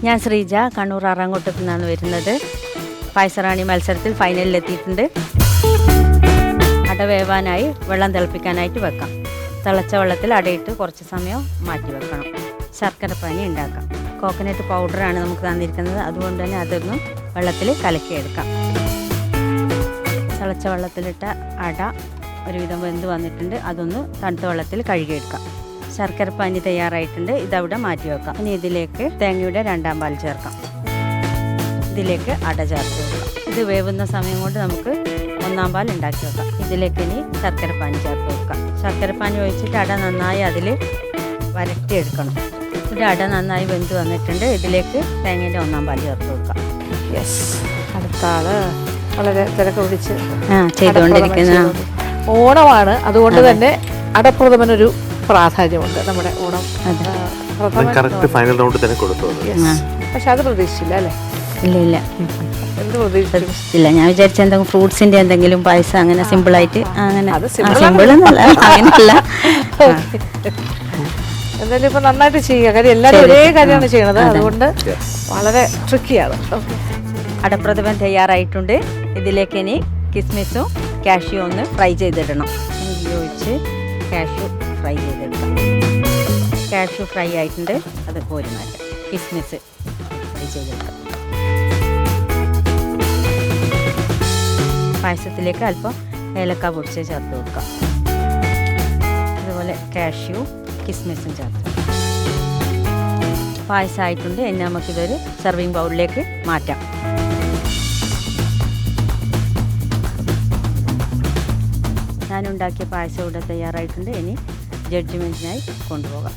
ഞാൻ ശ്രീജ, കണ്ണൂർ ആറാംകോട്ടത്തു നിന്നാണ് വരുന്നത്. പായസറാണി മത്സരത്തിൽ ഫൈനലിലെത്തിയിട്ടുണ്ട്. അട വേവാനായി വെള്ളം തിളപ്പിക്കാനായിട്ട് വെക്കാം. തിളച്ച വെള്ളത്തിൽ അടയിട്ട് കുറച്ച് സമയം മാറ്റി വെക്കണം. ശർക്കരപ്പാനി ഉണ്ടാക്കാം. കോക്കനട്ട് പൗഡറാണ് നമുക്ക് തന്നിരിക്കുന്നത്, അതുകൊണ്ട് തന്നെ അതൊന്നും വെള്ളത്തിൽ കലക്കിയെടുക്കാം. തിളച്ച വെള്ളത്തിലിട്ട അട ഒരുവിധം വെന്ത് വന്നിട്ടുണ്ട്. അതൊന്ന് തണുത്ത വെള്ളത്തിൽ കഴുകിയെടുക്കാം. ശർക്കരപ്പാനി തയ്യാറായിട്ടുണ്ട്. ഇതവിടെ മാറ്റി വെക്കാം. ഇനി ഇതിലേക്ക് തേങ്ങയുടെ 2-ാം പാൽ ചേർക്കാം. ഇതിലേക്ക് അട ചേർത്ത് വെക്കാം. ഇത് വേവുന്ന സമയം കൊണ്ട് നമുക്ക് 1-ാം പാൽ ഉണ്ടാക്കി വെക്കാം. ഇതിലേക്ക് ഇനി ശർക്കരപ്പാനി ചേർത്ത് വെക്കാം. ശർക്കരപ്പാനി ഒഴിച്ചിട്ട് അട നന്നായി അതിൽ വരട്ടിയെടുക്കണം. ഇവിടെ അട നന്നായി വെന്ത് വന്നിട്ടുണ്ട്. ഇതിലേക്ക് തേങ്ങയുടെ 1-ാം പാൽ ചേർത്ത് വെക്കാം. യെസ്, അടുത്ത ആള് വളരെ തിരക്ക് പിടിച്ച് ചെയ്തുകൊണ്ടിരിക്കുന്ന ഓണമാണ്. അതുകൊണ്ട് തന്നെ അടപ്രഥമനൊരു പ്രാധാന്യമുണ്ട്. നമ്മുടെ ഓണം ഫൈനൽ റൗണ്ട് തന്നെ കൊടുത്തു. പക്ഷെ അത് പ്രതീക്ഷിച്ചില്ല അല്ലേ? ഇല്ല എന്ത് പ്രതീക്ഷിച്ചില്ല. ഞാൻ വിചാരിച്ച എന്തെങ്കിലും ഫ്രൂട്ട്സിന്റെ എന്തെങ്കിലും പായസം അങ്ങനെ സിമ്പിളായിട്ട് അങ്ങനെ അത് സിമ്പിളൊന്നല്ല അങ്ങനെയല്ല. എന്തായാലും ഇപ്പൊ നന്നായിട്ട് ചെയ്യുക. കാര്യം എല്ലാവരും ഒരേ കാര്യമാണ് ചെയ്യണത്, അതുകൊണ്ട് വളരെ ട്രിക്കിയാണ്. അടപ്രഥമൻ തയ്യാറായിട്ടുണ്ട്. ഇതിലേക്ക് ഇനി കിസ്മിസും കാഷ്യൂ ഒന്ന് ഫ്രൈ ചെയ്തിടണം. ഉപയോഗിച്ച് കാഷ്യൂ ഫ്രൈ ചെയ്തെടുക്കാം. കാഷ്യൂ ഫ്രൈ ആയിട്ടുണ്ട്, അത് കോരി മാറ്റാം. കിസ്മിസ് ഫ്രൈ ചെയ്തെടുക്കാം. പായസത്തിലേക്ക് അല്പം ഏലക്ക പൊടിച്ച് ചേർത്ത് കൊടുക്കാം. അതുപോലെ കാഷ്യൂ കിസ്മിസും ചേർത്ത്. പായസമായിട്ടുണ്ട്. ഇനി നമുക്കിതൊരു സെർവിങ് ബൗളിലേക്ക് മാറ്റാം. ഞാനുണ്ടാക്കിയ പായസം ഇവിടെ തയ്യാറായിട്ടുണ്ട്. ഇനി ജഡ്ജ്മെൻറ്റിനായി കൊണ്ടുപോകാം.